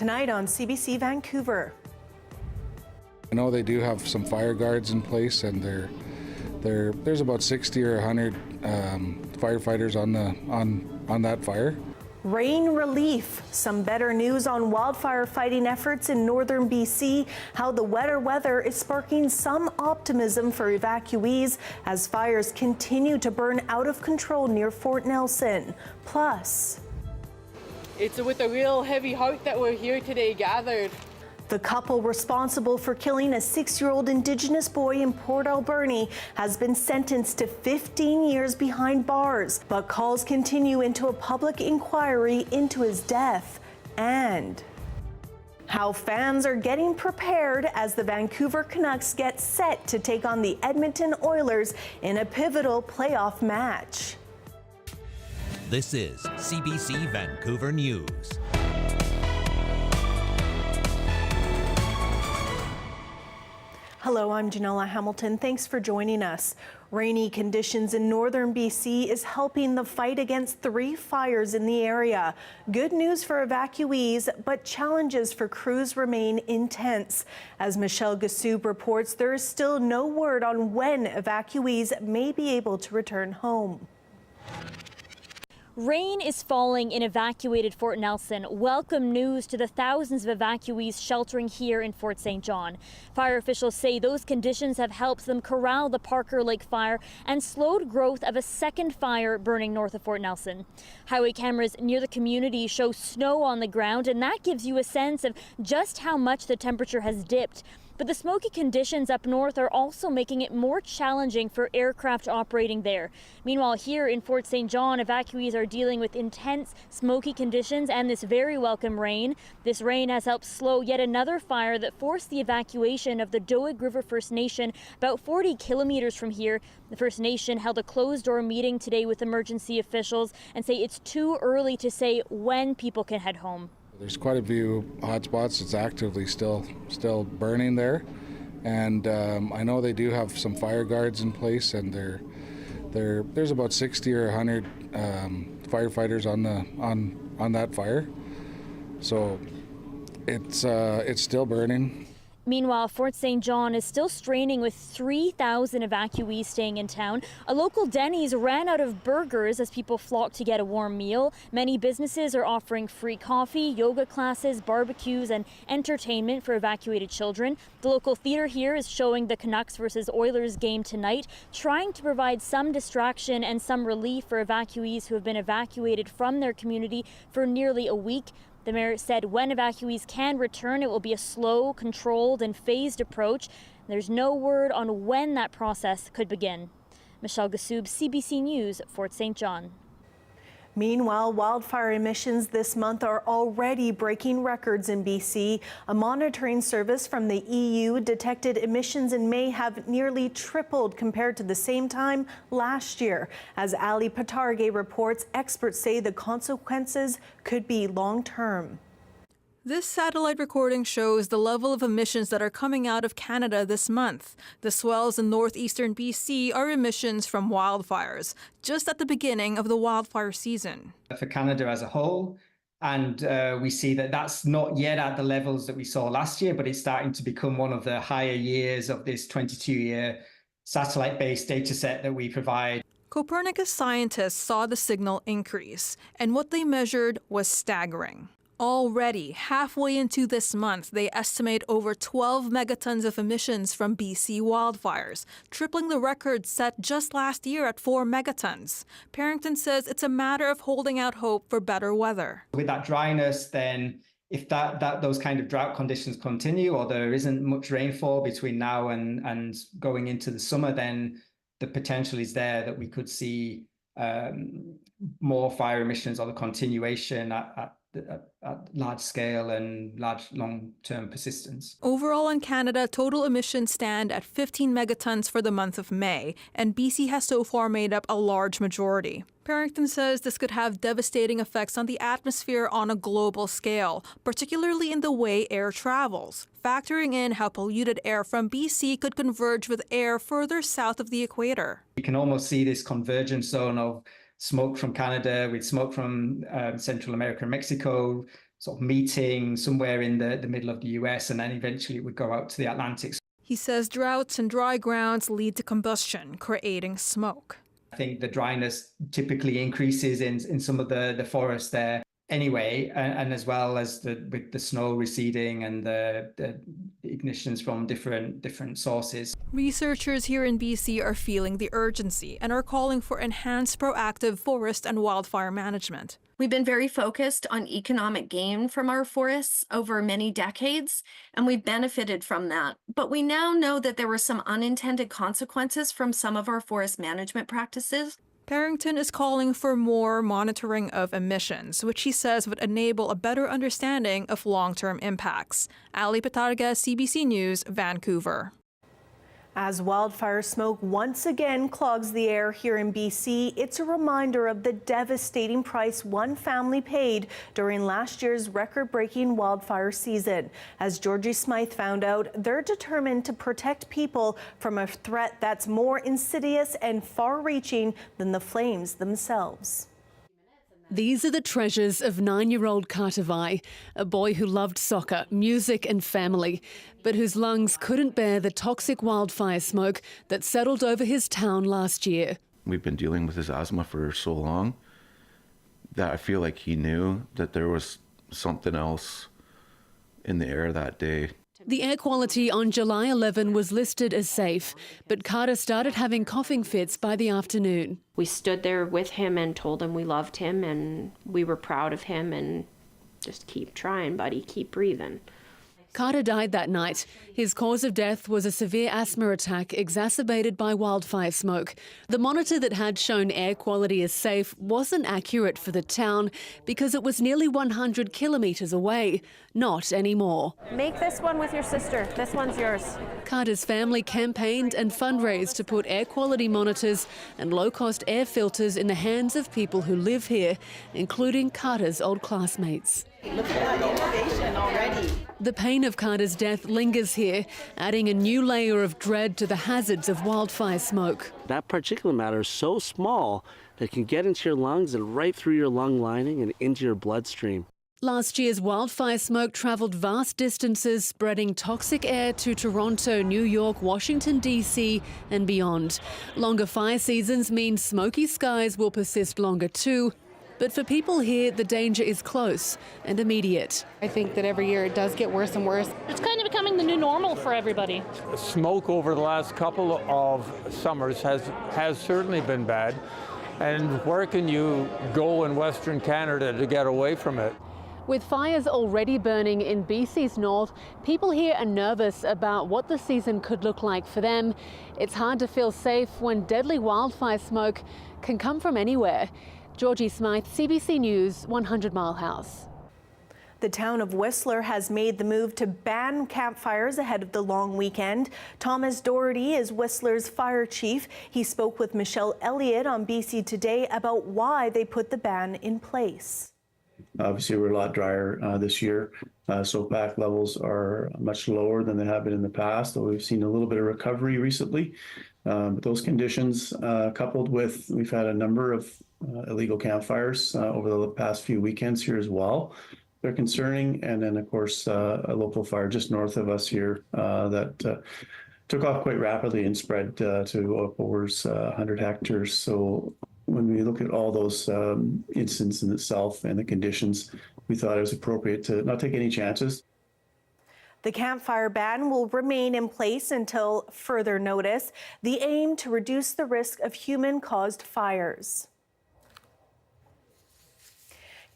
tonight on CBC Vancouver. I know they do have some fire guards in place, and there's about 60 or 100 firefighters on that fire. Rain relief. Some better news on wildfire fighting efforts in northern BC. How the wetter weather is sparking some optimism for evacuees as fires continue to burn out of control near Fort Nelson. Plus, it's with a real heavy heart that we're here today gathered. the couple responsible for killing a 6-year-old Indigenous boy in Port Alberni has been sentenced to 15 years behind bars, but calls continue into a public inquiry into his death. And how fans are getting prepared as the Vancouver Canucks get set to take on the Edmonton Oilers in a pivotal playoff match. This is CBC Vancouver News. Hello, I'm Janella Hamilton. Thanks for joining us. Rainy conditions in northern BC is helping the fight against 3 fires in the area. Good news for evacuees, but challenges for crews remain intense. As Michelle Gassoub reports, there is still no word on when evacuees may be able to return home. Rain is falling in evacuated Fort Nelson. Welcome news to the thousands of evacuees sheltering here in Fort St. John. Fire officials say those conditions have helped them corral the Parker Lake fire and slowed growth of a second fire burning north of Fort Nelson. Highway cameras near the community show snow on the ground, and that gives you a sense of just how much the temperature has dipped. But the smoky conditions up north are also making it more challenging for aircraft operating there. Meanwhile, here in Fort St. John, evacuees are dealing with intense smoky conditions and this very welcome rain. This rain has helped slow yet another fire that forced the evacuation of the Doig River First Nation about 40 kilometers from here. The First Nation held a closed-door meeting today with emergency officials and say it's too early to say when people can head home. There's quite a few hot spots that's actively still burning there, and I know they do have some fire guards in place, and there's about 60 or 100 firefighters on that fire, so it's still burning. Meanwhile, Fort St. John is still straining with 3,000 evacuees staying in town. A local Denny's ran out of burgers as people flocked to get a warm meal. Many businesses are offering free coffee, yoga classes, barbecues, and entertainment for evacuated children. The local theater here is showing the Canucks versus Oilers game tonight, trying to provide some distraction and some relief for evacuees who have been evacuated from their community for nearly a week. The mayor said when evacuees can return, it will be a slow, controlled, and phased approach. There's no word on when that process could begin. Michelle Gassoub, CBC News, Fort St. John. Meanwhile, wildfire emissions this month are already breaking records in BC. A monitoring service from the EU detected emissions in May have nearly tripled compared to the same time last year. As Ali Patargay reports, experts say the consequences could be long-term. This satellite recording shows the level of emissions that are coming out of Canada this month. The swells in northeastern BC are emissions from wildfires, just at the beginning of the wildfire season. For Canada as a whole, and we see that that's not yet at the levels that we saw last year, but it's starting to become one of the higher years of this 22-year satellite-based data set that we provide. Copernicus scientists saw the signal increase, and what they measured was staggering. Already, halfway into this month, they estimate over 12 megatons of emissions from BC wildfires, tripling the record set just last year at 4 megatons. Parrington says it's a matter of holding out hope for better weather. With that dryness, then if those kind of drought conditions continue, or there isn't much rainfall between now and going into the summer, then the potential is there that we could see more fire emissions or the continuation at large scale and large long-term persistence. Overall in Canada, total emissions stand at 15 megatons for the month of May, and BC has so far made up a large majority. Parrington says this could have devastating effects on the atmosphere on a global scale, particularly in the way air travels, factoring in how polluted air from BC could converge with air further south of the equator. You can almost see this convergence zone of smoke from Canada with smoke from Central America and Mexico, sort of meeting somewhere in the middle of the US, and then eventually it would go out to the Atlantic. He says droughts and dry grounds lead to combustion, creating smoke. I think the dryness typically increases in some of the forests there anyway, and as well as with the snow receding and the ignitions from different sources. Researchers here in BC are feeling the urgency and are calling for enhanced proactive forest and wildfire management. We've been very focused on economic gain from our forests over many decades, and we've benefited from that. But we now know that there were some unintended consequences from some of our forest management practices. Parrington is calling for more monitoring of emissions, which he says would enable a better understanding of long-term impacts. Ali Patarga, CBC News, Vancouver. As wildfire smoke once again clogs the air here in BC, it's a reminder of the devastating price one family paid during last year's record-breaking wildfire season. As Georgie Smythe found out, they're determined to protect people from a threat that's more insidious and far-reaching than the flames themselves. These are the treasures of 9-year-old Carter Vai, a boy who loved soccer, music and family, but whose lungs couldn't bear the toxic wildfire smoke that settled over his town last year. We've been dealing with his asthma for so long that I feel like he knew that there was something else in the air that day. The air quality on July 11 was listed as safe, but Carter started having coughing fits by the afternoon. We stood there with him and told him we loved him and we were proud of him and just keep trying, buddy, keep breathing. Carter died that night. His cause of death was a severe asthma attack exacerbated by wildfire smoke. The monitor that had shown air quality as safe wasn't accurate for the town because it was nearly 100 kilometres away. Not anymore. Make this one with your sister. This one's yours. Carter's family campaigned and fundraised to put air quality monitors and low-cost air filters in the hands of people who live here, including Carter's old classmates. Look at that innovation already. The pain of Carter's death lingers here, adding a new layer of dread to the hazards of wildfire smoke. That particulate matter is so small that it can get into your lungs and right through your lung lining and into your bloodstream. Last year's wildfire smoke travelled vast distances, spreading toxic air to Toronto, New York, Washington, D.C. and beyond. Longer fire seasons mean smoky skies will persist longer too. But for people here, the danger is close and immediate. I think that every year it does get worse and worse. It's kind of becoming the new normal for everybody. Smoke over the last couple of summers has certainly been bad. And where can you go in Western Canada to get away from it? With fires already burning in BC's north, people here are nervous about what the season could look like for them. It's hard to feel safe when deadly wildfire smoke can come from anywhere. Georgie Smythe, CBC News, 100 Mile House. The town of Whistler has made the move to ban campfires ahead of the long weekend. Thomas Doherty is Whistler's fire chief. He spoke with Michelle Elliott on BC Today about why they put the ban in place. Obviously, we're a lot drier this year. Soapback levels are much lower than they have been in the past, though we've seen a little bit of recovery recently. But those conditions, coupled with, we've had a number of illegal campfires over the past few weekends here as well. They're concerning. And then, of course, a local fire just north of us here that took off quite rapidly and spread to over 100 hectares. So when we look at all those incidents in itself and the conditions, we thought it was appropriate to not take any chances. The campfire ban will remain in place until further notice. The aim to reduce the risk of human-caused fires.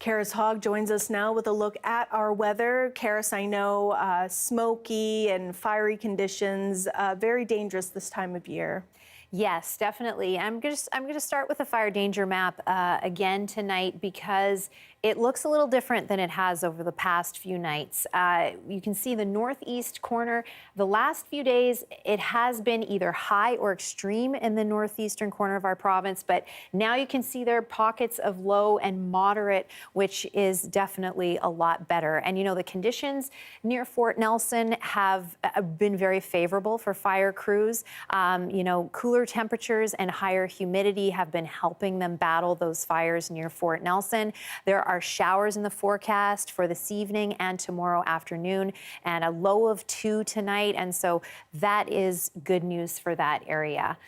Karis Hogg joins us now with a look at our weather. Karis, I know smoky and fiery conditions, very dangerous this time of year. Yes, definitely. I'm going to start with a fire danger map again tonight because it looks a little different than it has over the past few nights. You can see the northeast corner. The last few days, it has been either high or extreme in the northeastern corner of our province, but now you can see there are pockets of low and moderate, which is definitely a lot better. And you know, the conditions near Fort Nelson have been very favorable for fire crews. You know, cooler temperatures and higher humidity have been helping them battle those fires near Fort Nelson. There are showers in the forecast for this evening and tomorrow afternoon, and a low of 2 tonight. And so that is good news for that area.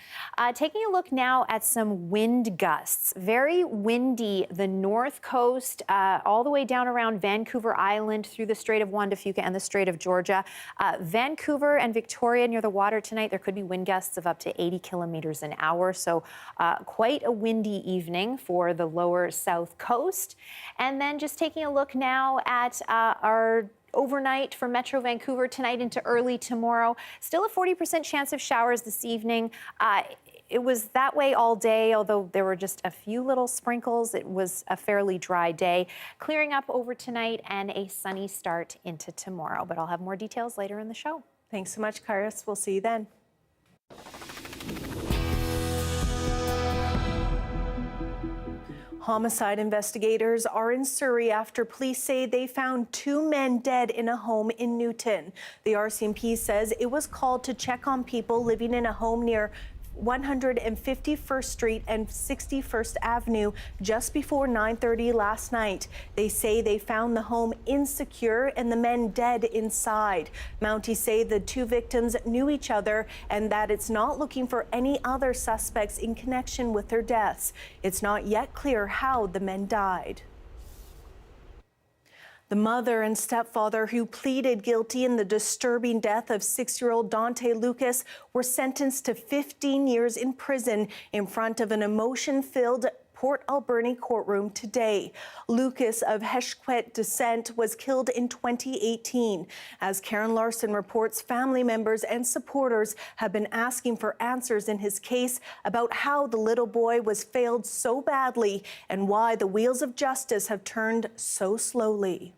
Taking a look now at some wind gusts. Very windy, the north coast, all the way down around Vancouver Island through the Strait of Juan de Fuca and the Strait of Georgia. Vancouver and Victoria near the water tonight, there could be wind gusts of up to 80 kilometers an hour. So quite a windy evening for the lower south coast. And then just taking a look now at our overnight for Metro Vancouver tonight into early tomorrow. Still a 40% chance of showers this evening. It was that way all day, although there were just a few little sprinkles. It was a fairly dry day. Clearing up over tonight and a sunny start into tomorrow. But I'll have more details later in the show. Thanks so much, Karis. We'll see you then. Homicide investigators are in Surrey after police say they found 2 men dead in a home in Newton. The RCMP says it was called to check on people living in a home near 151st Street and 61st Avenue just before 9:30 last night. They say they found the home insecure and the men dead inside. Mounties say the 2 victims knew each other and that it's not looking for any other suspects in connection with their deaths. It's not yet clear how the men died. The mother and stepfather who pleaded guilty in the disturbing death of 6-year-old Dante Lucas were sentenced to 15 years in prison in front of an emotion-filled Port Alberni courtroom today. Lucas, of Heshkwet descent, was killed in 2018. As Karen Larson reports, family members and supporters have been asking for answers in his case about how the little boy was failed so badly and why the wheels of justice have turned so slowly.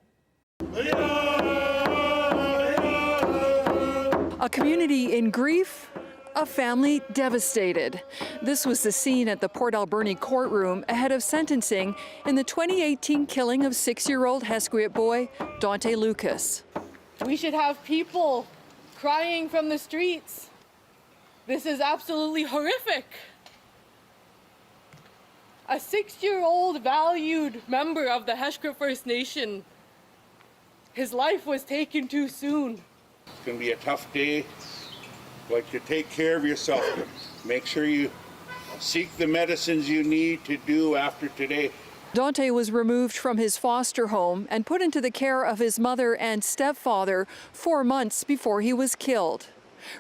A community in grief, a family devastated. This was the scene at the Port Alberni courtroom ahead of sentencing in the 2018 killing of 6-year-old Heskowit boy Dante Lucas. We should have people crying from the streets. This is absolutely horrific. A 6-year-old valued member of the Heskowit First Nation, his life was taken too soon. It's going to be a tough day. Like, to take care of yourself. Make sure you seek the medicines you need to do after today. Dante was removed from his foster home and put into the care of his mother and stepfather 4 months before he was killed.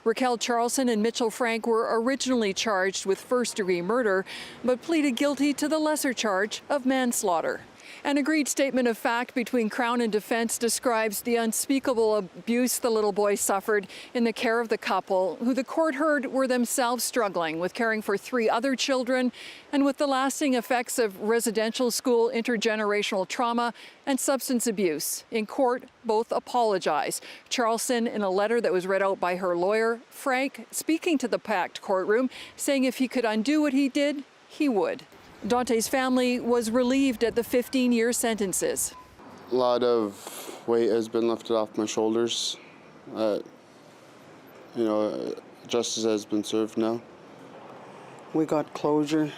Raquel Charlson and Mitchell Frank were originally charged with first-degree murder, but pleaded guilty to the lesser charge of manslaughter. An agreed statement of fact between Crown and Defense describes the unspeakable abuse the little boy suffered in the care of the couple, who the court heard were themselves struggling with caring for 3 other children and with the lasting effects of residential school intergenerational trauma and substance abuse. In court, both apologize. Charlson in a letter that was read out by her lawyer, Frank speaking to the packed courtroom, saying if he could undo what he did, he would. Dante's family was relieved at the 15-year sentences. A lot of weight has been lifted off my shoulders. Justice has been served now. We got closure.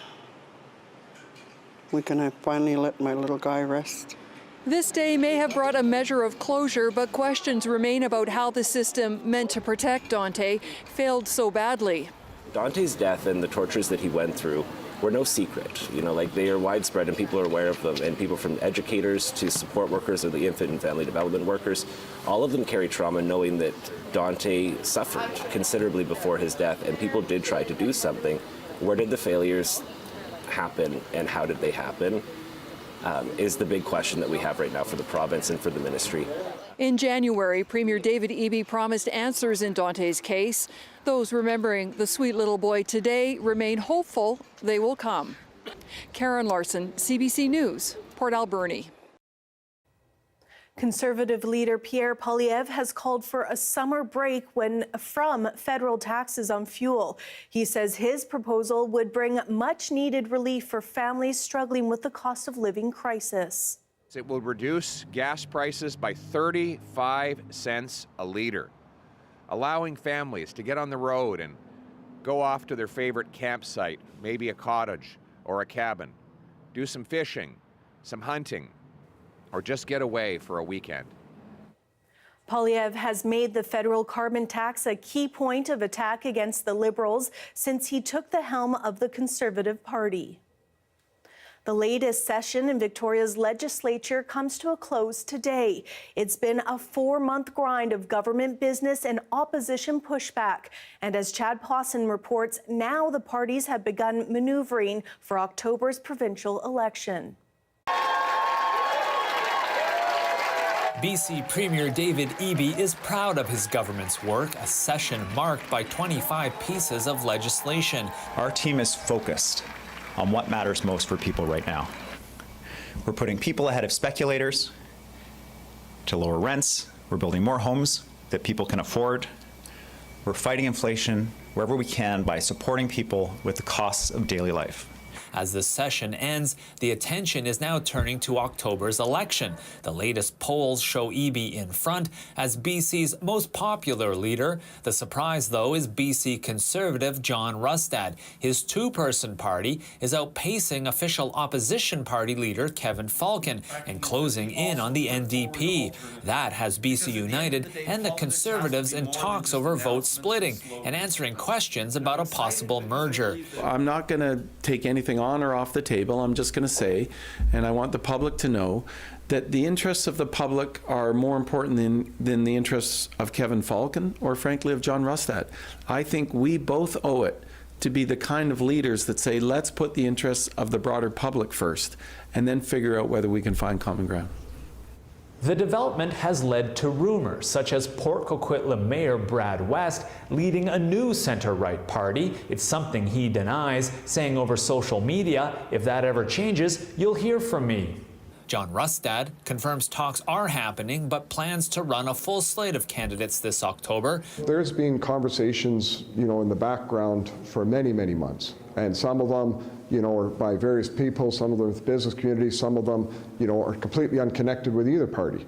We can finally let my little guy rest. This day may have brought a measure of closure, but questions remain about how the system meant to protect Dante failed so badly. Dante's death and the tortures that he went through were no secret. They are widespread and people are aware of them, and people from educators to support workers or the infant and family development workers, all of them carry trauma knowing that Dante suffered considerably before his death, and people did try to do something. Where did the failures happen and how did they happen is the big question that we have right now for the province and for the ministry. In January, Premier David Eby promised answers in Dante's case. Those remembering the sweet little boy today remain hopeful they will come. Karen Larson, CBC News, Port Alberni. Conservative leader Pierre Poilievre has called for a summer break from federal taxes on fuel. He says his proposal would bring much-needed relief for families struggling with the cost of living crisis. It will reduce gas prices by 35 cents a liter, allowing families to get on the road and go off to their favorite campsite, maybe a cottage or a cabin, do some fishing, some hunting, or just get away for a weekend. Poilievre has made the federal carbon tax a key point of attack against the Liberals since he took the helm of the Conservative Party. The latest session in Victoria's legislature comes to a close today. It's been a 4-month grind of government business and opposition pushback. And as Chad Pawson reports, now the parties have begun maneuvering for October's provincial election. BC Premier David Eby is proud of his government's work, a session marked by 25 pieces of legislation. Our team is focused on what matters most for people right now. We're putting people ahead of speculators to lower rents. We're building more homes that people can afford. We're fighting inflation wherever we can by supporting people with the costs of daily life. As the session ends, the attention is now turning to October's election. The latest polls show Eby in front as BC's most popular leader. The surprise, though, is BC Conservative John Rustad. His two-person party is outpacing official opposition party leader Kevin Falcon and closing in on the NDP. That has BC United and the Conservatives in talks over vote splitting and answering questions about a possible merger. I'm not going to take anything on or off the table. I'm just going to say, and I want the public to know, that the interests of the public are more important than the interests of Kevin Falcon or frankly of John Rustad. I think we both owe it to be the kind of leaders that say, let's put the interests of the broader public first and then figure out whether we can find common ground. The development has led to rumors, such as Port Coquitlam Mayor Brad West leading a new centre-right party. It's something he denies, saying over social media, if that ever changes, you'll hear from me. John Rustad confirms talks are happening, but plans to run a full slate of candidates this October. There's been conversations, in the background for many, many months. And some of them, are by various people, some of them with business communities, some of them, are completely unconnected with either party.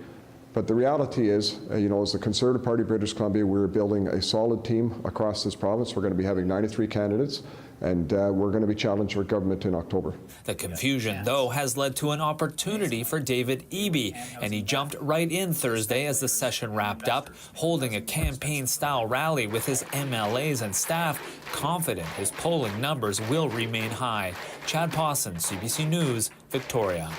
But the reality is, as the Conservative Party of British Columbia, we're building a solid team across this province. We're going to be having 93 candidates, and we're going to be challenged for government in October. The confusion, though, has led to an opportunity for David Eby, and he jumped right in Thursday as the session wrapped up, holding a campaign-style rally with his MLAs and staff, confident his polling numbers will remain high. Chad Pawson, CBC News, Victoria.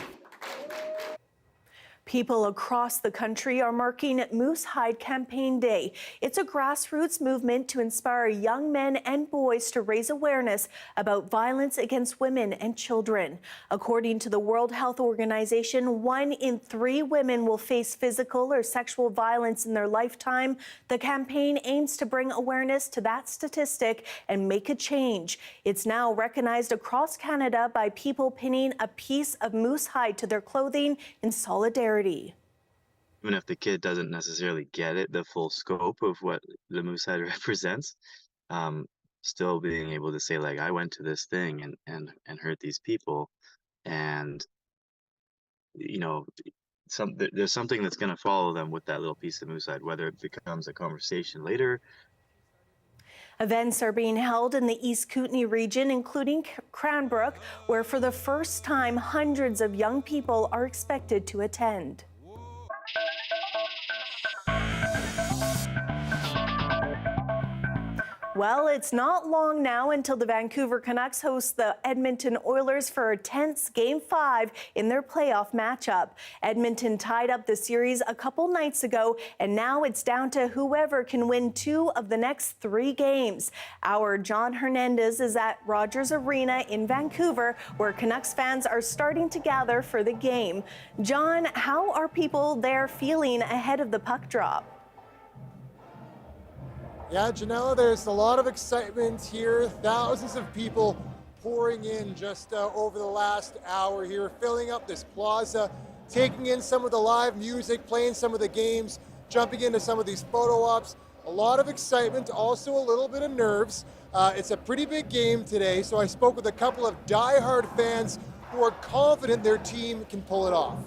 People across the country are marking Moose Hide Campaign Day. It's a grassroots movement to inspire young men and boys to raise awareness about violence against women and children. According to the World Health Organization, 1 in 3 women will face physical or sexual violence in their lifetime. The campaign aims to bring awareness to that statistic and make a change. It's now recognized across Canada by people pinning a piece of moose hide to their clothing in solidarity. Even if the kid doesn't necessarily get it, the full scope of what the moose hide represents, still being able to say, like, I went to this thing and hurt these people, and there's something that's going to follow them with that little piece of moose hide, whether it becomes a conversation later. Events are being held in the East Kootenay region, including Cranbrook, where for the first time, hundreds of young people are expected to attend. Well, it's not long now until the Vancouver Canucks host the Edmonton Oilers for a tense Game 5 in their playoff matchup. Edmonton tied up the series a couple nights ago, and now it's down to whoever can win 2 of the next 3 games. Our John Hernandez is at Rogers Arena in Vancouver, where Canucks fans are starting to gather for the game. John, how are people there feeling ahead of the puck drop? Yeah, Janella, there's a lot of excitement here. Thousands of people pouring in just over the last hour here, filling up this plaza, taking in some of the live music, playing some of the games, jumping into some of these photo ops. A lot of excitement, also a little bit of nerves. It's a pretty big game today, so I spoke with a couple of diehard fans who are confident their team can pull it off.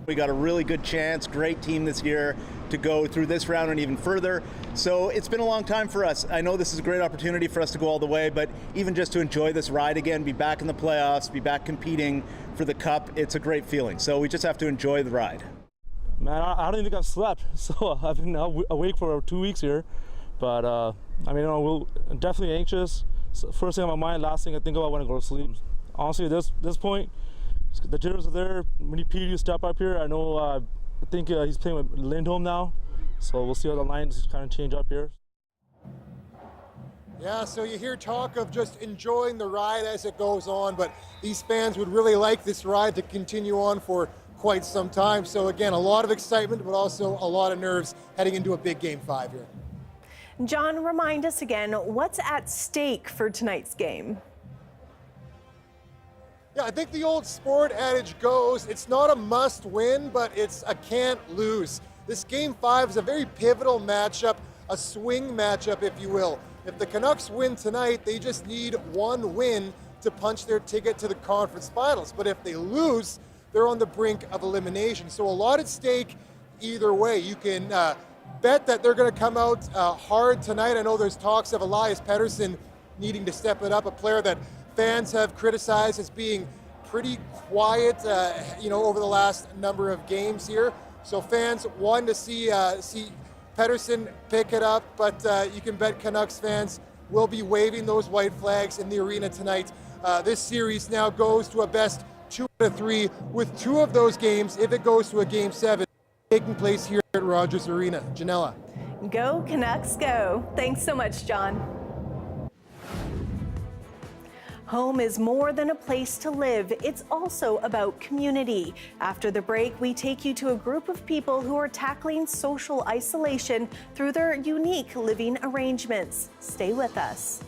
We got a really good chance, great team this year, to go through this round and even further. So it's been a long time for us. I know this is a great opportunity for us to go all the way, but even just to enjoy this ride again, be back in the playoffs, be back competing for the Cup, it's a great feeling. So we just have to enjoy the ride. Man, I don't think I've slept, so I've been awake for 2 weeks here. But I mean, we're definitely anxious. So first thing on my mind, last thing I think about when I go to sleep. Honestly, at this point, the jitters are there. When you step up here, I know. I think he's playing with Lindholm now, so we'll see how the lines kind of change up here. Yeah, so you hear talk of just enjoying the ride as it goes on, but these fans would really like this ride to continue on for quite some time. So again, a lot of excitement, but also a lot of nerves heading into a big Game 5 here. John, remind us again, what's at stake for tonight's game? Yeah, I think the old sport adage goes, it's not a must win, but it's a can't lose. This Game 5 is a very pivotal matchup, a swing matchup, if you will. If the Canucks win tonight, they just need one win to punch their ticket to the conference finals. But if they lose, they're on the brink of elimination. So a lot at stake either way. You can bet that they're going to come out hard tonight. I know there's talks of Elias Pettersson needing to step it up, a player that fans have criticized as being pretty quiet, over the last number of games here. So fans want to see Pettersson pick it up, but you can bet Canucks fans will be waving those white flags in the arena tonight. This series now goes to a best 2 out of 3, with 2 of those games, if it goes to a Game 7, taking place here at Rogers Arena. Janella. Go Canucks, go. Thanks so much, John. Home is more than a place to live. It's also about community. After the break, we take you to a group of people who are tackling social isolation through their unique living arrangements. Stay with us.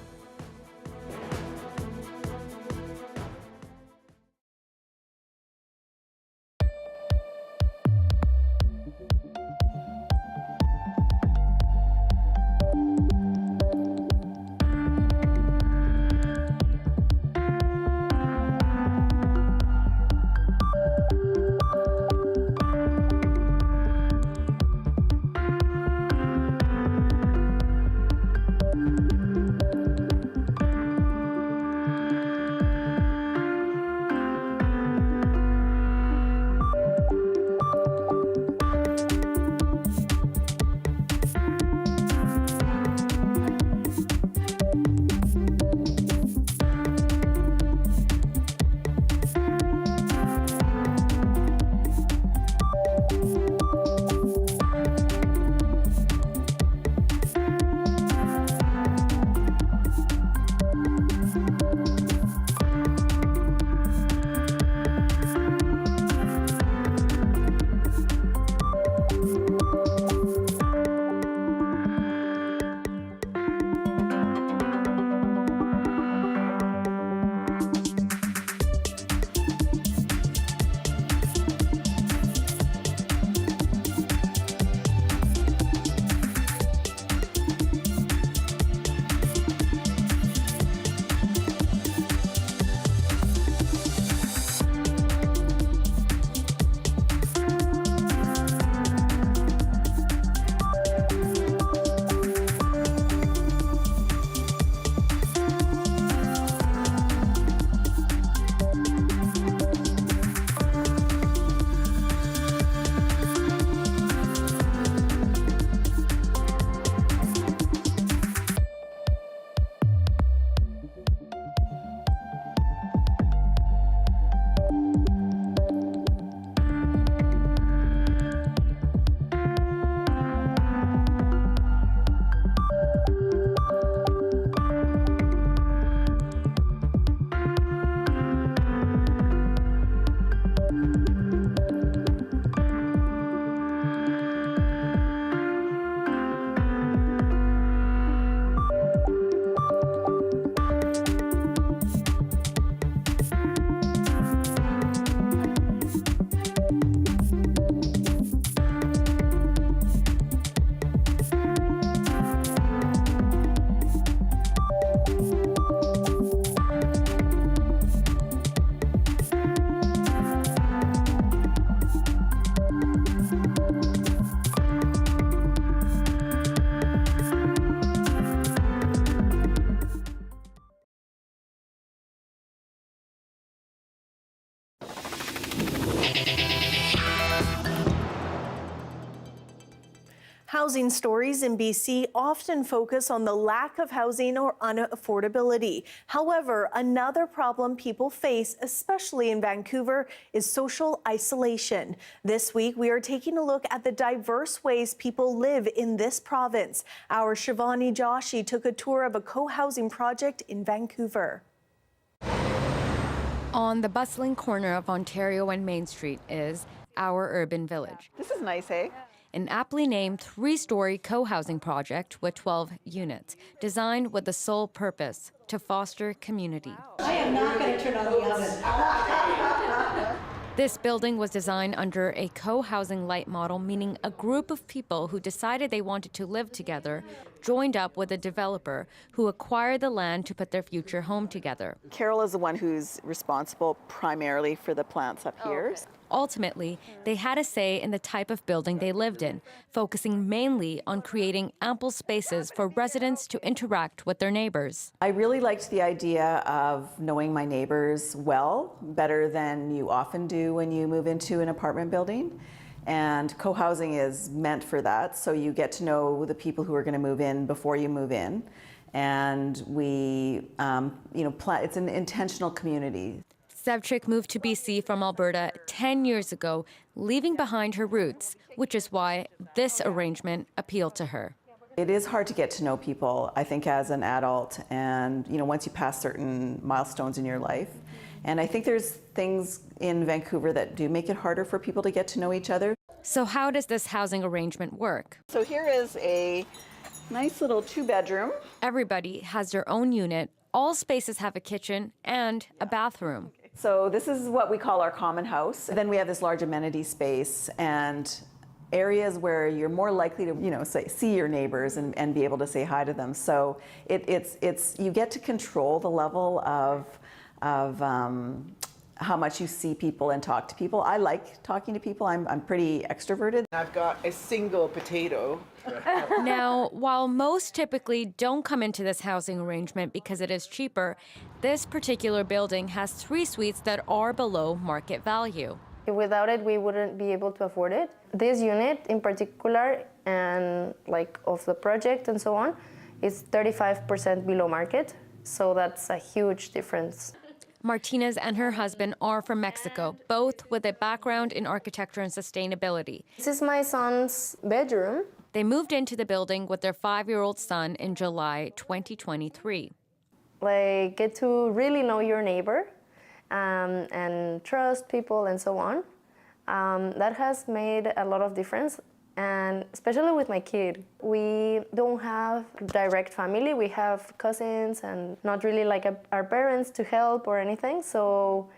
Housing stories in BC often focus on the lack of housing or unaffordability. However, another problem people face, especially in Vancouver, is social isolation. This week, we are taking a look at the diverse ways people live in this province. Our Shivani Joshi took a tour of a co-housing project in Vancouver. On the bustling corner of Ontario and Main Street is Our Urban Village. This is nice, eh? An aptly named 3-story co-housing project with 12 units, designed with the sole purpose to foster community. I am not going to turn on the oven. This building was designed under a co-housing light model, meaning a group of people who decided they wanted to live together joined up with a developer who acquired the land to put their future home together. Carol is the one who's responsible primarily for the plants up here. Okay. Ultimately, they had a say in the type of building they lived in, focusing mainly on creating ample spaces for residents to interact with their neighbors. I really liked the idea of knowing my neighbors well, better than you often do when you move into an apartment building. And co-housing is meant for that, so you get to know the people who are going to move in before you move in. And we, it's an intentional community. Sevchik moved to BC from Alberta 10 years ago, leaving behind her roots, which is why this arrangement appealed to her. It is hard to get to know people, I think, as an adult, and once you pass certain milestones in your life. And I think there's things in Vancouver that do make it harder for people to get to know each other. So how does this housing arrangement work? So here is a nice little 2-bedroom. Everybody has their own unit. All spaces have a kitchen and a bathroom. So this is what we call our common house. Then we have this large amenity space and areas where you're more likely to, see your neighbors and be able to say hi to them. So it's you get to control the level of how much you see people and talk to people. I like talking to people. I'm pretty extroverted. I've got a single potato. Now, while most typically don't come into this housing arrangement because it is cheaper, this particular building has 3 suites that are below market value. Without it, we wouldn't be able to afford it. This unit in particular, and of the project and so on, is 35% below market. So that's a huge difference. Martinez and her husband are from Mexico, both with a background in architecture and sustainability. This is my son's bedroom. They moved into the building with their 5-year-old son in July 2023. Get to really know your neighbor and trust people and so on. That has made a lot of difference. And especially with my kid, we don't have direct family. We have cousins and not really our parents to help or anything. So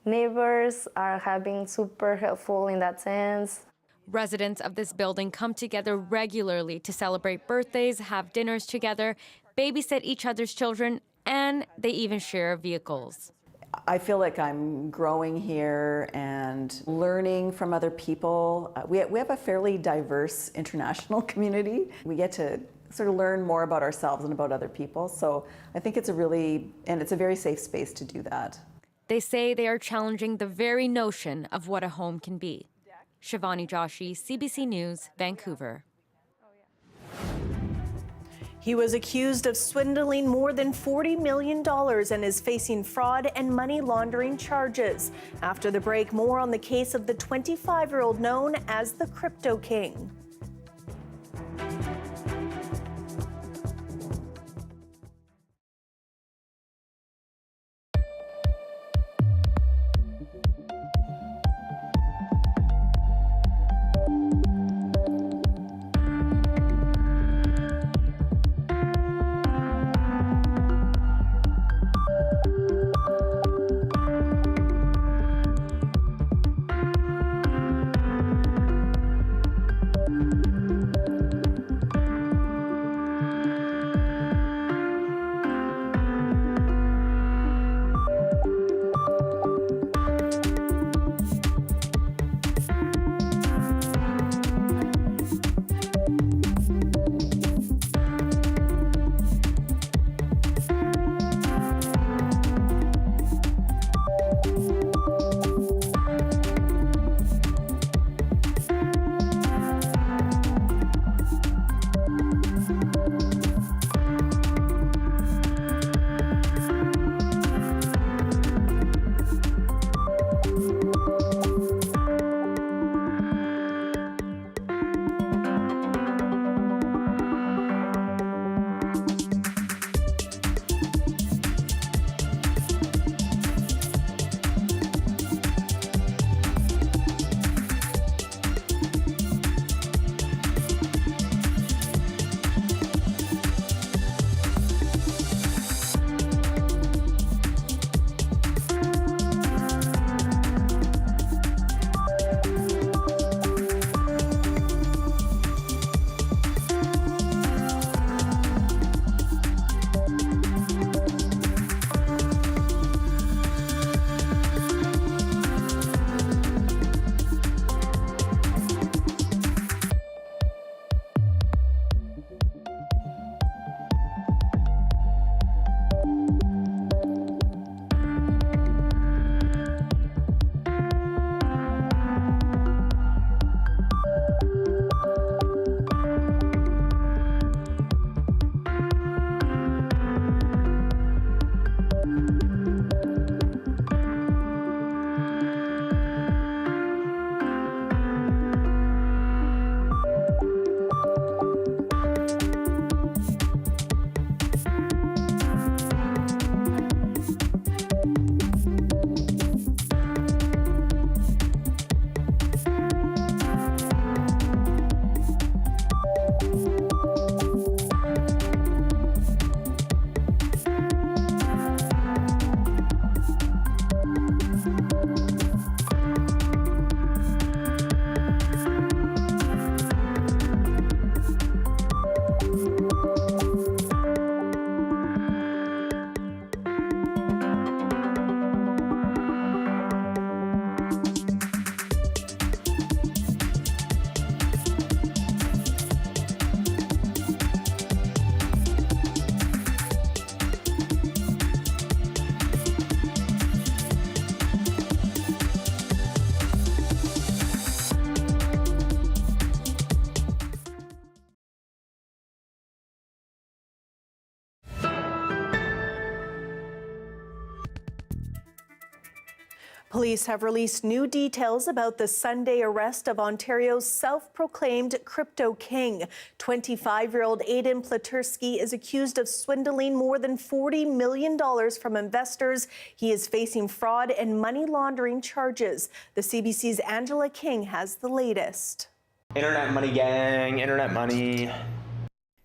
neighbors have been super helpful in that sense. Residents of this building come together regularly to celebrate birthdays, have dinners together, babysit each other's children, and they even share vehicles. I feel like I'm growing here and learning from other people. We have a fairly diverse international community. We get to sort of learn more about ourselves and about other people. So I think it's a very safe space to do that. They say they are challenging the very notion of what a home can be. Shivani Joshi, CBC News, Vancouver. He was accused of swindling more than $40 million and is facing fraud and money laundering charges. After the break, more on the case of the 25-year-old known as the Crypto King. Police have released new details about the Sunday arrest of Ontario's self-proclaimed crypto king. 25-year-old Aiden Platurski is accused of swindling more than $40 million from investors. He is facing fraud and money laundering charges. The CBC's Angela King has the latest. Internet money gang, internet money.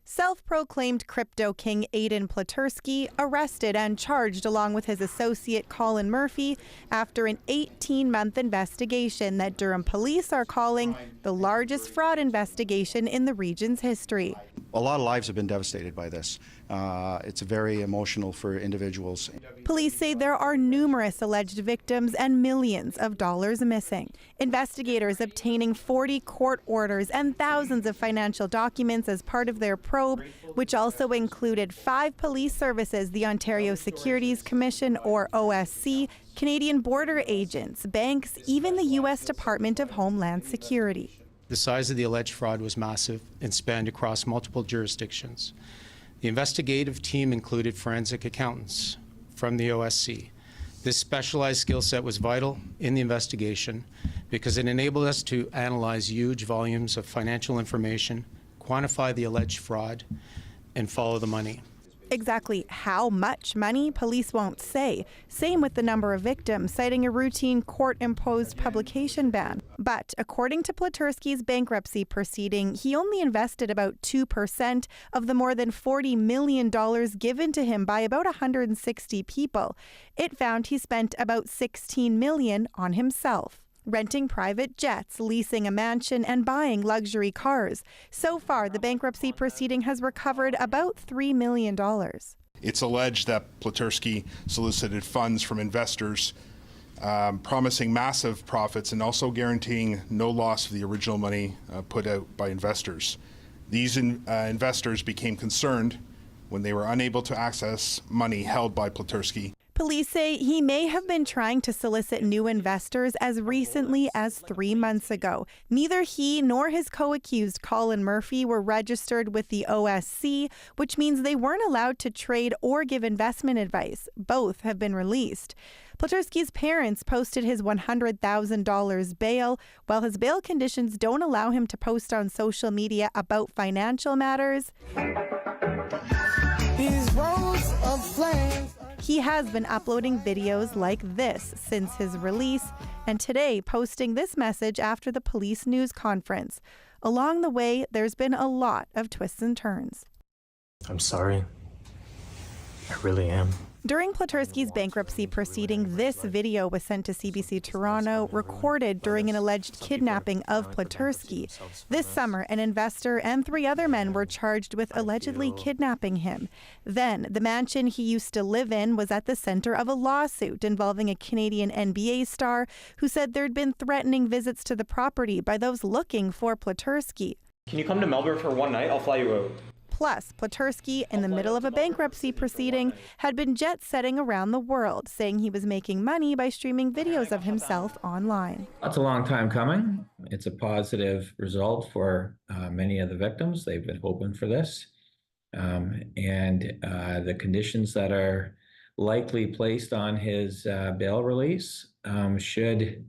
Self-proclaimed crypto king Aiden Platurski arrested and charged along with his associate Colin Murphy after an 18-month investigation that Durham police are calling the largest fraud investigation in the region's history. A lot of lives have been devastated by this. It's very emotional for individuals. Police say there are numerous alleged victims and millions of dollars missing. Investigators obtaining 40 court orders and thousands of financial documents as part of their probe, which also included 5 police services, the Ontario Securities Commission, or OSC, Canadian border agents, banks, even the U.S. Department of Homeland Security. The size of the alleged fraud was massive and spanned across multiple jurisdictions. The investigative team included forensic accountants from the OSC. This specialized skill set was vital in the investigation because it enabled us to analyze huge volumes of financial information, quantify the alleged fraud, and follow the money. Exactly how much money, police won't say. Same with the number of victims, citing a routine court-imposed publication ban. But according to Platurski's bankruptcy proceeding, he only invested about 2% of the more than $40 million given to him by about 160 people. It found he spent about $16 million on himself, renting private jets, leasing a mansion, and buying luxury cars. So far, the bankruptcy proceeding has recovered about $3 million. It's alleged that Platurski solicited funds from investors, promising massive profits and also guaranteeing no loss of the original money put out by investors. These investors became concerned when they were unable to access money held by Platurski. Police say he may have been trying to solicit new investors as recently as 3 months ago. Neither he nor his co-accused Colin Murphy were registered with the OSC, which means they weren't allowed to trade or give investment advice. Both have been released. Platurski's parents posted his $100,000 bail. While his bail conditions don't allow him to post on social media about financial matters, these roads of flames. He has been uploading videos like this since his release, and today posting this message after the police news conference. Along the way, there's been a lot of twists and turns. I'm sorry. I really am. During Platurski's bankruptcy proceeding, this video was sent to CBC Toronto, recorded during an alleged kidnapping of Platurski. This summer, an investor and 3 other men were charged with allegedly kidnapping him. Then, the mansion he used to live in was at the center of a lawsuit involving a Canadian NBA star who said there'd been threatening visits to the property by those looking for Platurski. Can you come to Melbourne for one night? I'll fly you out. Plus, Platurski, in the middle of a bankruptcy proceeding, had been jet-setting around the world, saying he was making money by streaming videos of himself online. That's a long time coming. It's a positive result for many of the victims. They've been hoping for this. The conditions that are likely placed on his bail release should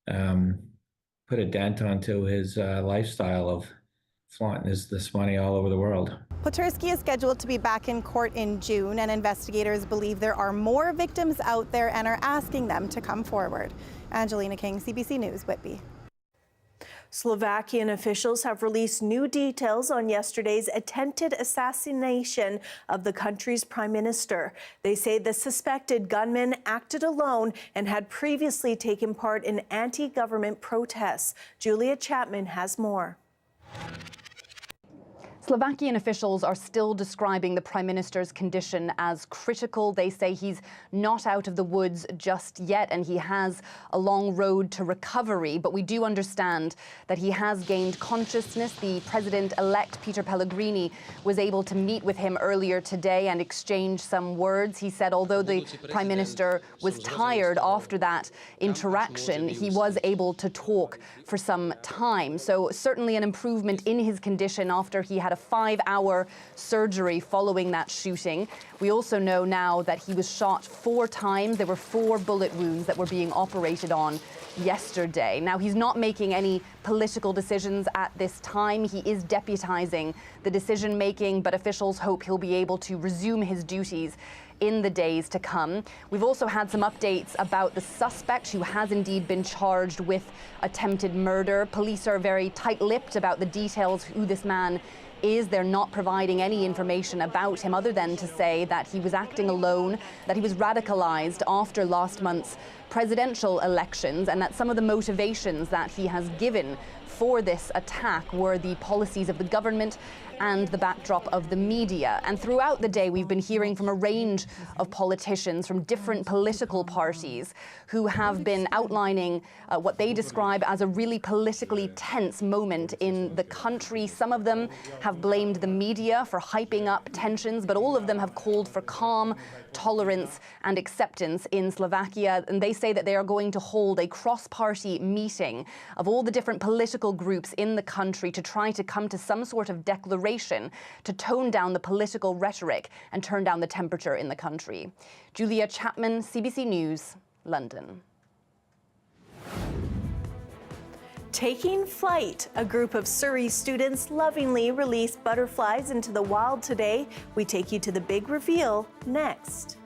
put a dent onto his lifestyle of flaunting this money all over the world. Platurski is scheduled to be back in court in June, and investigators believe there are more victims out there and are asking them to come forward. Angelina King, CBC News, Whitby. Slovakian officials have released new details on yesterday's attempted assassination of the country's prime minister. They say the suspected gunman acted alone and had previously taken part in anti-government protests. Julia Chapman has more. Slovakian officials are still describing the Prime Minister's condition as critical. They say he's not out of the woods just yet and he has a long road to recovery. But we do understand that he has gained consciousness. The President-elect, Peter Pellegrini, was able to meet with him earlier today and exchange some words. He said although the Prime Minister was tired after that interaction, he was able to talk for some time. So certainly an improvement in his condition after he had a a 5-hour surgery following that shooting. We also know now that he was shot 4 times. There were 4 bullet wounds that were being operated on yesterday. Now, he's not making any political decisions at this time. He is deputizing the decision-making, but officials hope he'll be able to resume his duties in the days to come. We've also had some updates about the suspect who has indeed been charged with attempted murder. Police are very tight-lipped about the details who this man is. They're not providing any information about him other than to say that he was acting alone, that he was radicalized after last month's presidential elections, and that some of the motivations that he has given for this attack were the policies of the government and the backdrop of the media. And throughout the day, we've been hearing from a range of politicians from different political parties who have been outlining what they describe as a really politically tense moment in the country. Some of them have blamed the media for hyping up tensions, but all of them have called for calm, tolerance, and acceptance in Slovakia. And they say that they are going to hold a cross-party meeting of all the different political groups in the country to try to come to some sort of declaration to tone down the political rhetoric and turn down the temperature in the country. Julia Chapman, CBC News, London. Taking flight, a group of Surrey students lovingly released butterflies into the wild today. We take you to the big reveal next.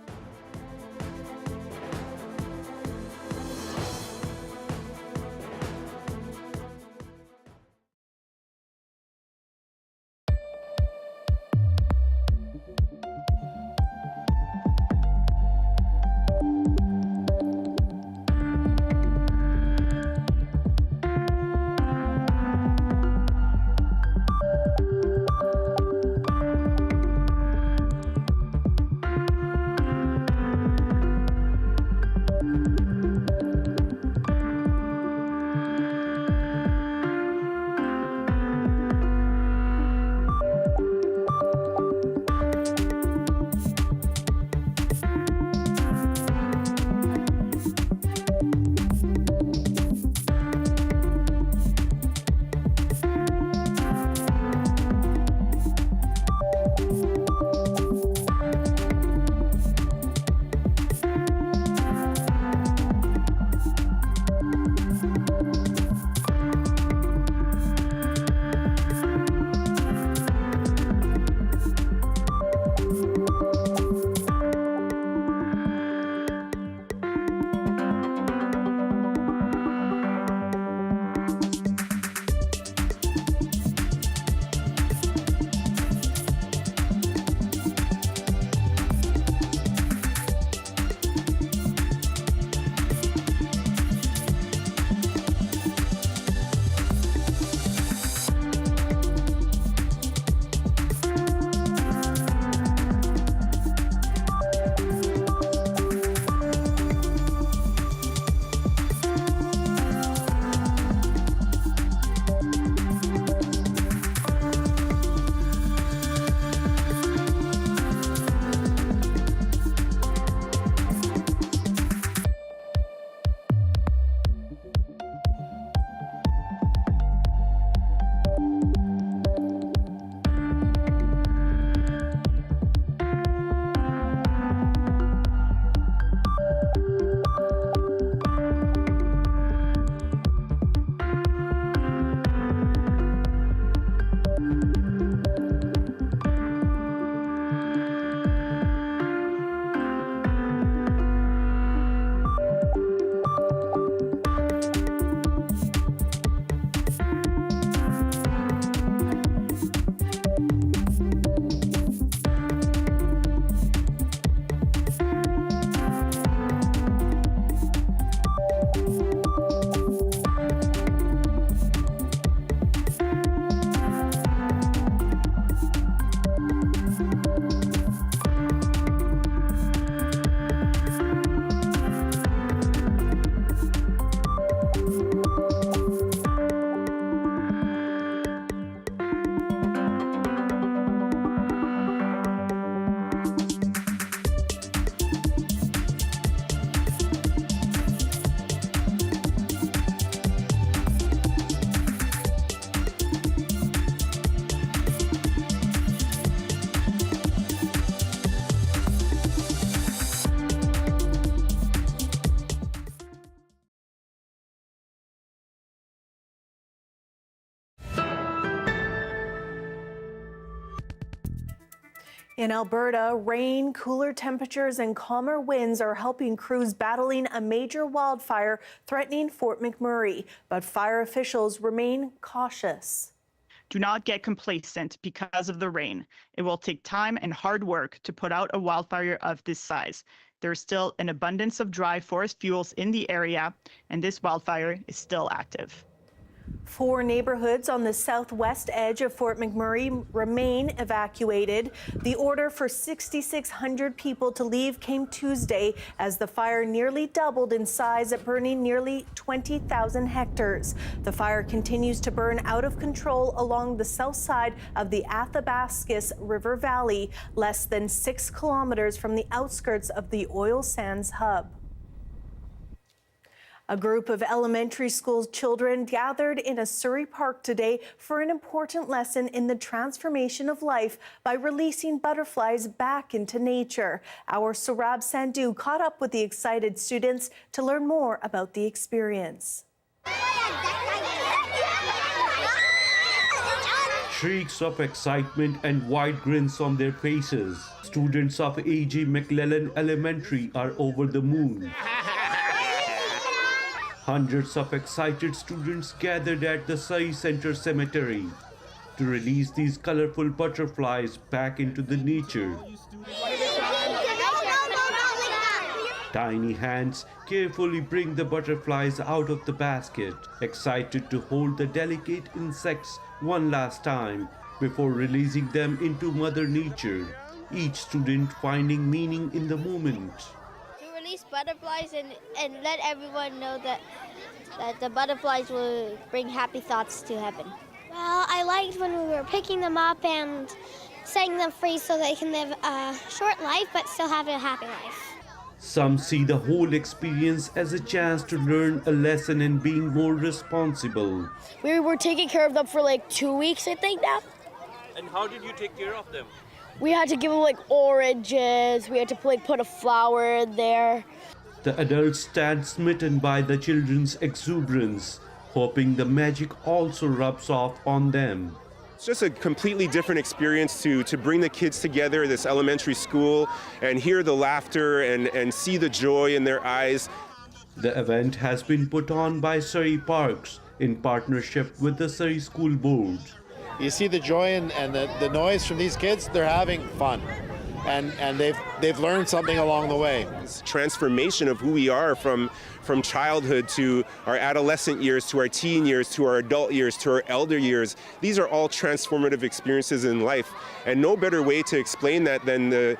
In Alberta, rain, cooler temperatures, and calmer winds are helping crews battling a major wildfire threatening Fort McMurray. But fire officials remain cautious. Do not get complacent because of the rain. It will take time and hard work to put out a wildfire of this size. There is still an abundance of dry forest fuels in the area, and this wildfire is still active. 4 neighborhoods on the southwest edge of Fort McMurray remain evacuated. The order for 6,600 people to leave came Tuesday as the fire nearly doubled in size at burning nearly 20,000 hectares. The fire continues to burn out of control along the south side of the Athabascus River Valley, less than 6 kilometers from the outskirts of the oil sands hub. A group of elementary school children gathered in a Surrey park today for an important lesson in the transformation of life by releasing butterflies back into nature. Our Saurabh Sandhu caught up with the excited students to learn more about the experience. Shrieks of excitement and wide grins on their faces. Students of A.G. McLellan Elementary are over the moon. Hundreds of excited students gathered at the Surrey Centre Cemetery to release these colorful butterflies back into the nature. Tiny hands carefully bring the butterflies out of the basket, excited to hold the delicate insects one last time before releasing them into Mother Nature, each student finding meaning in the moment. Release butterflies and let everyone know that the butterflies will bring happy thoughts to heaven. Well, I liked when we were picking them up and setting them free so they can live a short life but still have a happy life. Some see the whole experience as a chance to learn a lesson in being more responsible. We were taking care of them for like 2 weeks, I think now. And how did you take care of them? We had to give them like oranges, we had to put a flower in there. The adults stand smitten by the children's exuberance, hoping the magic also rubs off on them. It's just a completely different experience to bring the kids together at this elementary school and hear the laughter and see the joy in their eyes. The event has been put on by Surrey Parks in partnership with the Surrey School Board. You see the joy and the noise from these kids, they're having fun. And they've learned something along the way. It's transformation of who we are from childhood to our adolescent years, to our teen years, to our adult years, to our elder years. These are all transformative experiences in life. And no better way to explain that than the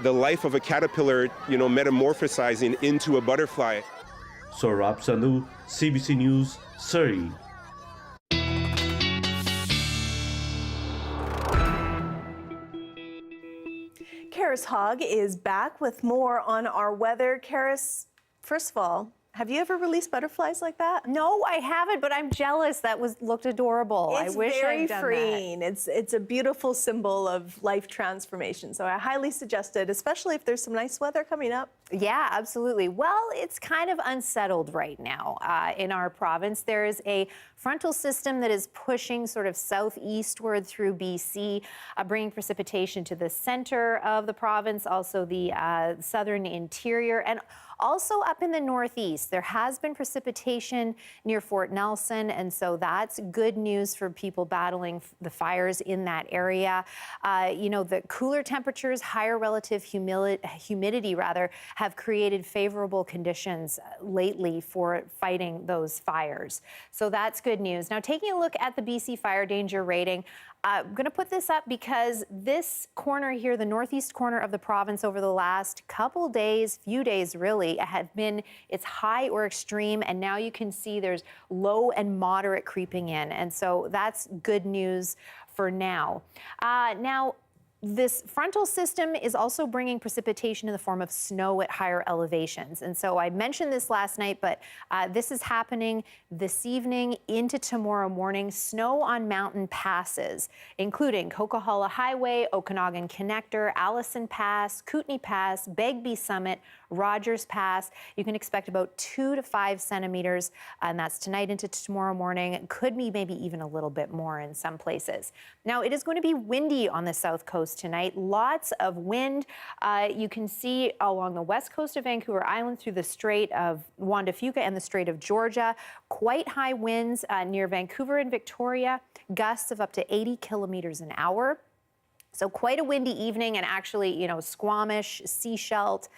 life of a caterpillar, metamorphosizing into a butterfly. Saurabh Sandhu, CBC News, Surrey. Karis Hogg is back with more on our weather. Karis, first of all, have you ever released butterflies like that? No, I haven't, but I'm jealous. That looked adorable. It's I wish very I'd done freeing. that. It's a beautiful symbol of life transformation. So I highly suggest it, especially if there's some nice weather coming up. Yeah, absolutely. Well, it's kind of unsettled right now in our province. There's a frontal system that is pushing sort of southeastward through BC, bringing precipitation to the center of the province, also the southern interior, and also up in the northeast. There has been precipitation near Fort Nelson, and so that's good news for people battling the fires in that area. The cooler temperatures, higher relative humidity have created favorable conditions lately for fighting those fires. So that's good news. Now, taking a look at the BC fire danger rating, I'm going to put this up because this corner here, the northeast corner of the province over the last few days really, it's high or extreme, and now you can see there's low and moderate creeping in, and so that's good news for now. This frontal system is also bringing precipitation in the form of snow at higher elevations. And so I mentioned this last night, but this is happening this evening into tomorrow morning. Snow on mountain passes, including Coquihalla Highway, Okanagan Connector, Allison Pass, Kootenay Pass, Begbie Summit, Rogers Pass. You can expect about 2 to 5 centimeters, and that's tonight into tomorrow morning. Could be maybe even a little bit more in some places. Now, it is going to be windy on the south coast showers tonight. Lots of wind. You can see along the west coast of Vancouver Island through the Strait of Juan de Fuca and the Strait of Georgia. Quite high winds near Vancouver and Victoria. Gusts of up to 80 kilometers an hour. So quite a windy evening, and actually, Squamish, Sechelt,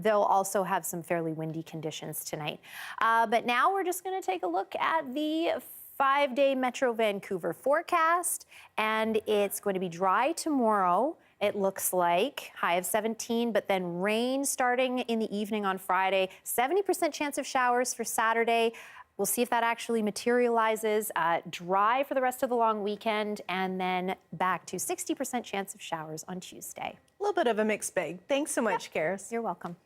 they'll also have some fairly windy conditions tonight. But now we're just going to take a look at the 5-day Metro Vancouver forecast, and it's going to be dry tomorrow. It looks like high of 17, but then rain starting in the evening on Friday. 70% chance of showers for Saturday. We'll see if that actually materializes. Dry for the rest of the long weekend, and then back to 60% chance of showers on Tuesday. A little bit of a mixed bag. Thanks so much, Karis. You're welcome.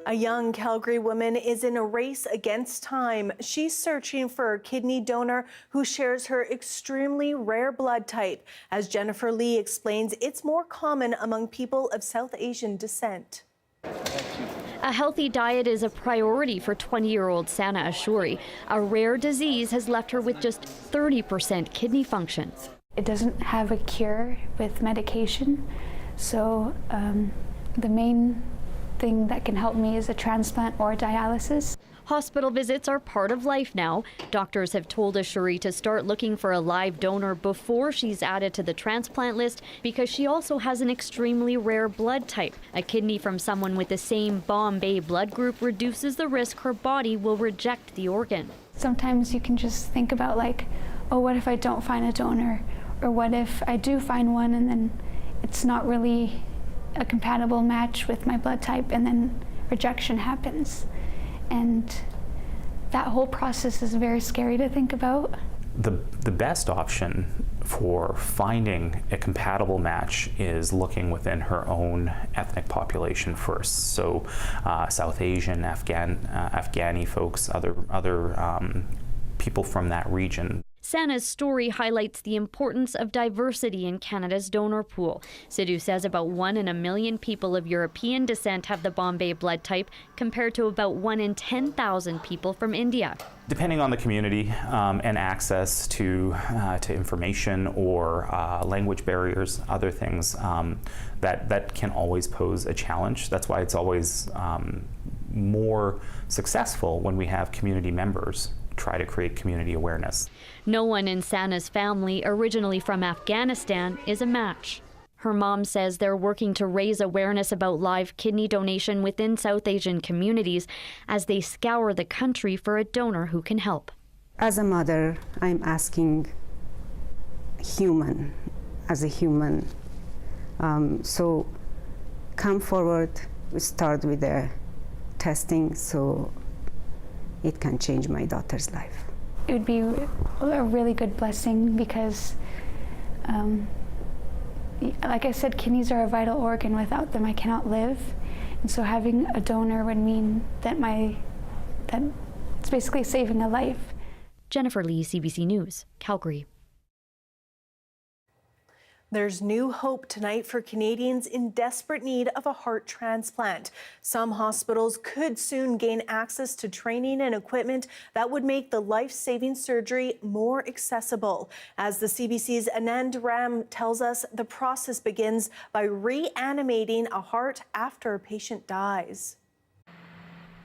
A young Calgary woman is in a race against time. She's searching for a kidney donor who shares her extremely rare blood type. As Jennifer Lee explains, it's more common among people of South Asian descent. A healthy diet is a priority for 20-year-old Sana Ashuri. A rare disease has left her with just 30% kidney function. It doesn't have a cure with medication, so the main thing that can help me is a transplant or dialysis. Hospital visits are part of life now. Doctors have told Ashuri to start looking for a live donor before she's added to the transplant list because she also has an extremely rare blood type. A kidney from someone with the same Bombay blood group reduces the risk her body will reject the organ. Sometimes you can just think about like, oh, what if I don't find a donor? Or what if I do find one and then it's not really a compatible match with my blood type, and then rejection happens. And that whole process is very scary to think about. The best option for finding a compatible match is looking within her own ethnic population first. So South Asian, Afghani folks, other people from that region. Sana's story highlights the importance of diversity in Canada's donor pool. Sidhu says about 1 in a million people of European descent have the Bombay blood type, compared to about 1 in 10,000 people from India. Depending on the community and access to information or language barriers, other things, that can always pose a challenge. That's why it's always more successful when we have community members try to create community awareness. No one in Sana's family, originally from Afghanistan, is a match. Her mom says they're working to raise awareness about live kidney donation within South Asian communities as they scour the country for a donor who can help. As a mother, I'm asking human, as a human. So come forward, we start with the testing so it can change my daughter's life. It would be a really good blessing because, like I said, kidneys are a vital organ. Without them, I cannot live. And so having a donor would mean that it's basically saving a life. Jennifer Lee, CBC News, Calgary. There's new hope tonight for Canadians in desperate need of a heart transplant. Some hospitals could soon gain access to training and equipment that would make the life-saving surgery more accessible. As the CBC's Anand Ram tells us, the process begins by reanimating a heart after a patient dies.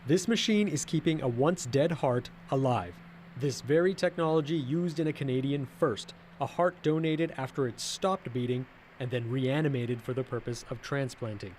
This machine is keeping a once-dead heart alive. This very technology used in a Canadian first. A heart donated after it stopped beating and then reanimated for the purpose of transplanting.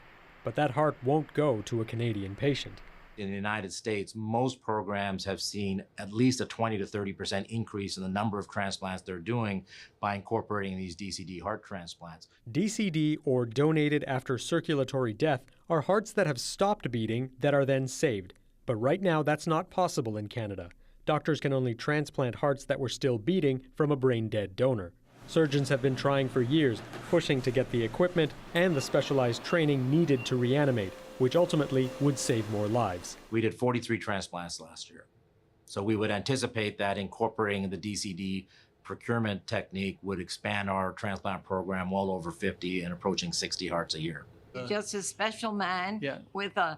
But that heart won't go to a Canadian patient. In the United States, most programs have seen at least a 20 to 30% increase in the number of transplants they're doing by incorporating these DCD heart transplants. DCD, or donated after circulatory death, are hearts that have stopped beating that are then saved. But right now, that's not possible in Canada. Doctors can only transplant hearts that were still beating from a brain-dead donor. Surgeons have been trying for years, pushing to get the equipment and the specialized training needed to reanimate, which ultimately would save more lives. We did 43 transplants last year. So we would anticipate that incorporating the DCD procurement technique would expand our transplant program well over 50 and approaching 60 hearts a year. Just a special man with an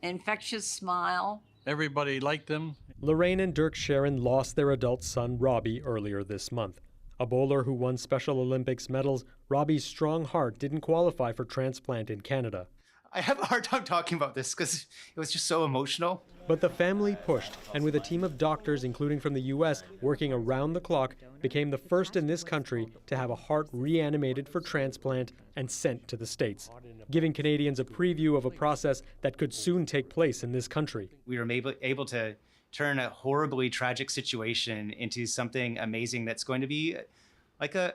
infectious smile Everybody liked him. Lorraine and Dirk Sharon lost their adult son, Robbie, earlier this month. A bowler who won Special Olympics medals, Robbie's strong heart didn't qualify for transplant in Canada. I have a hard time talking about this because it was just so emotional. But the family pushed, and with a team of doctors, including from the U.S., working around the clock, became the first in this country to have a heart reanimated for transplant and sent to the States, giving Canadians a preview of a process that could soon take place in this country. We were able to turn a horribly tragic situation into something amazing that's going to be like a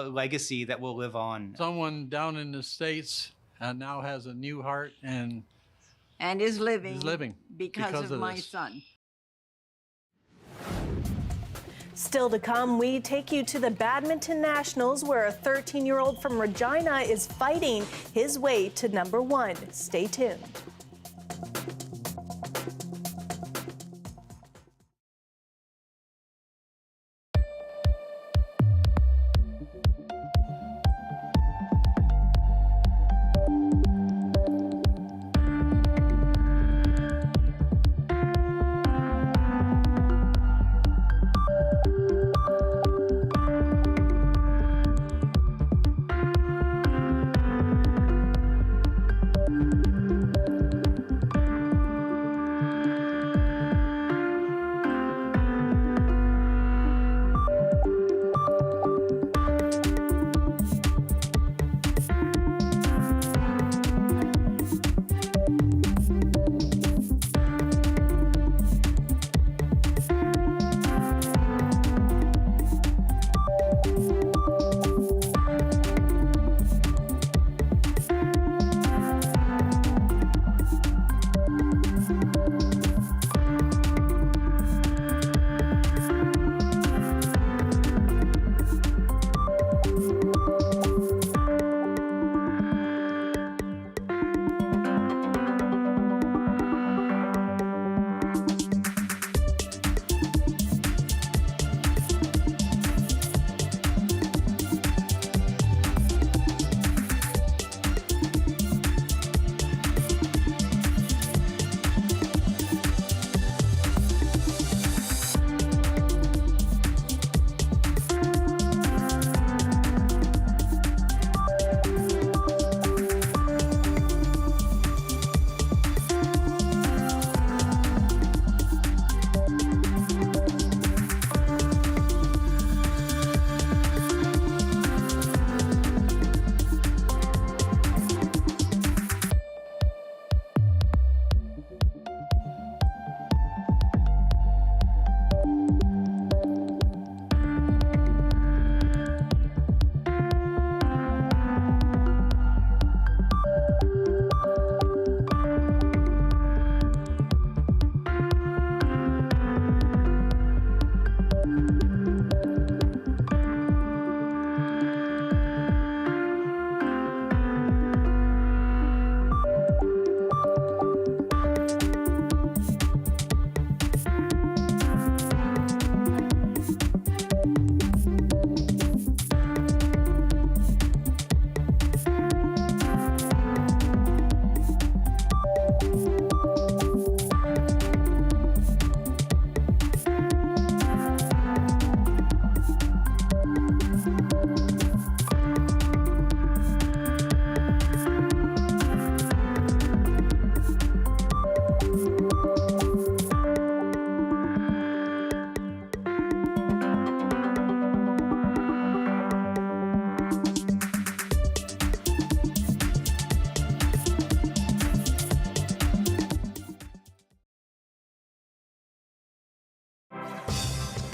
legacy that will live on. Someone down in the States now has a new heart and is living because of my this. son. Still to come, we take you to the Badminton Nationals, where a 13-year-old from Regina is fighting his way to #1. Stay tuned.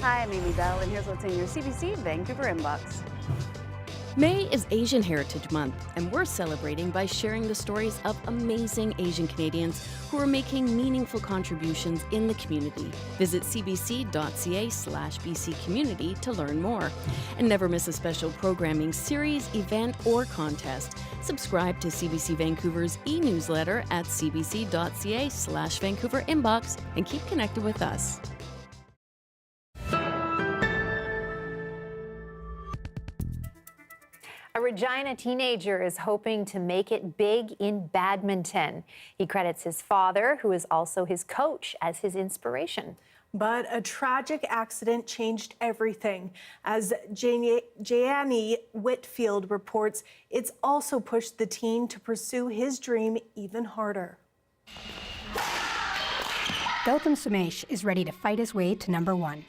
Hi, I'm Amy Bell, and here's what's in your CBC Vancouver inbox. May is Asian Heritage Month, and we're celebrating by sharing the stories of amazing Asian Canadians who are making meaningful contributions in the community. Visit cbc.ca/BC Community to learn more. And never miss a special programming series, event, or contest. Subscribe to CBC Vancouver's e-newsletter at cbc.ca/Vancouver inbox and keep connected with us. A Regina teenager is hoping to make it big in badminton. He credits his father, who is also his coach, as his inspiration. But a tragic accident changed everything. As Janella Whitfield reports, it's also pushed the teen to pursue his dream even harder. Gautam Sumesh is ready to fight his way to #1.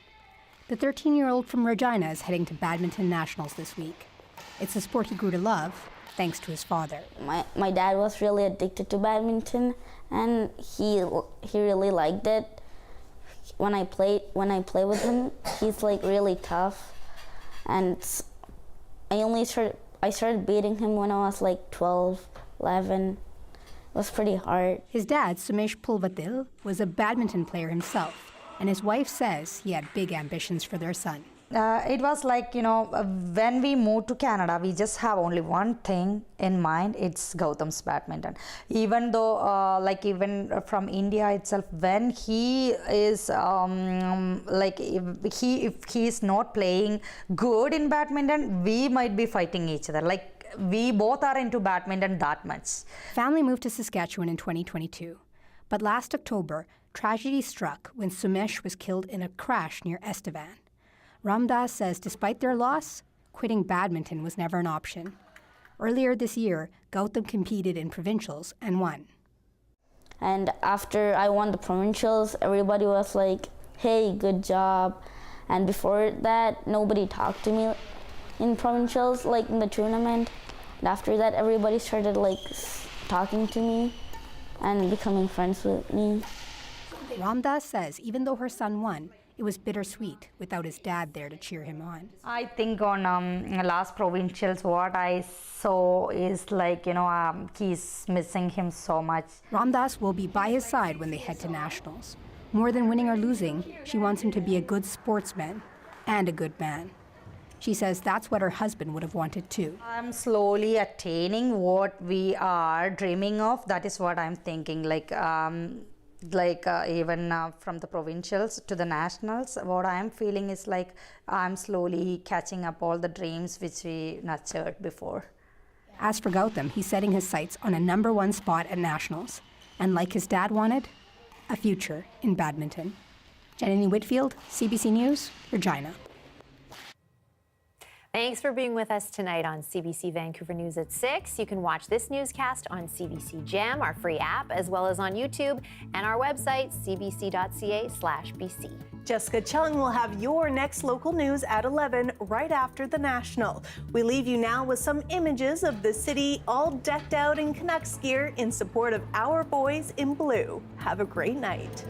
The 13-year-old from Regina is heading to Badminton Nationals this week. It's a sport he grew to love thanks to his father. My dad was really addicted to badminton, and he really liked it. When I play with him, he's like really tough, and I started beating him when I was like 12, 11. It was pretty hard. His dad, Sumesh Pulvatil, was a badminton player himself, and his wife says he had big ambitions for their son. It was like, when we moved to Canada, we just have only one thing in mind. It's Gautam's badminton. Even though, even from India itself, when he is, if he is not playing good in badminton, we might be fighting each other. Like, we both are into badminton that much. Family moved to Saskatchewan in 2022. But last October, tragedy struck when Sumesh was killed in a crash near Estevan. Ramdas says despite their loss, quitting badminton was never an option. Earlier this year, Gautam competed in provincials and won. And after I won the provincials, everybody was like, hey, good job. And before that, nobody talked to me in provincials, like in the tournament. And after that, everybody started like talking to me and becoming friends with me. Ramdas says even though her son won, it was bittersweet without his dad there to cheer him on. I think on last provincials, what I saw is like, he's missing him so much. Ramdas will be by his side when they head to nationals. More than winning or losing, she wants him to be a good sportsman and a good man. She says that's what her husband would have wanted too. I'm slowly attaining what we are dreaming of. That is what I'm thinking. Even from the provincials to the nationals, what I'm feeling is like I'm slowly catching up all the dreams which we nurtured before. As for Gautam, he's setting his sights on a #1 spot at nationals. And like his dad wanted, a future in badminton. Janella Whitfield, CBC News, Regina. Thanks for being with us tonight on CBC Vancouver News at 6. You can watch this newscast on CBC Gem, our free app, as well as on YouTube and our website, cbc.ca/BC. Jessica Chung will have your next local news at 11 right after the National. We leave you now with some images of the city all decked out in Canucks gear in support of our boys in blue. Have a great night.